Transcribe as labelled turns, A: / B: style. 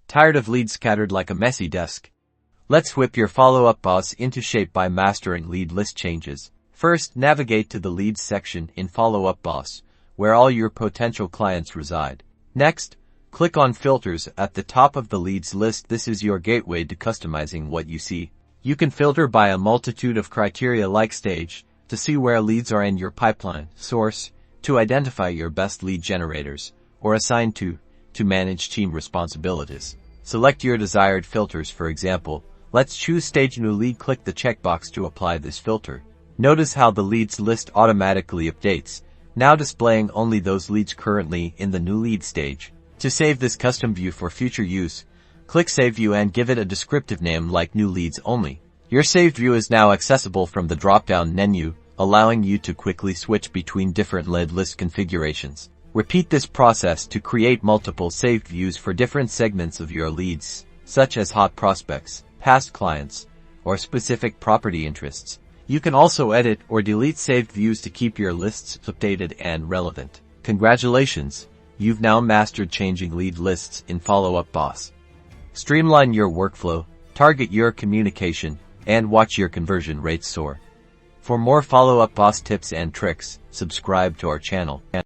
A: Tired of leads scattered like a messy desk? Let's whip your follow-up boss into shape by mastering lead list changes. First, navigate to the Leads section in Follow-up Boss, where all your potential clients reside. Next, click on Filters at the top of the Leads list. This is your gateway to customizing what you see. You can filter by a multitude of criteria like stage, to see where leads are in your pipeline, source, to identify your best lead generators, or assign to manage team responsibilities. Select your desired filters. For example, let's choose Stage New Lead. Click the checkbox to apply this filter. Notice how the leads list automatically updates, now displaying only those leads currently in the new lead stage. To save this custom view for future use, click Save View and give it a descriptive name like New Leads Only. Your saved view is now accessible from the drop-down menu, allowing you to quickly switch between different lead list configurations. Repeat this process to create multiple saved views for different segments of your leads, such as hot prospects, past clients, or specific property interests. You can also edit or delete saved views to keep your lists updated and relevant. Congratulations! You've now mastered changing lead lists in Follow-up Boss. Streamline your workflow, target your communication, and watch your conversion rates soar. For more Follow-Up Boss tips and tricks, subscribe to our channel.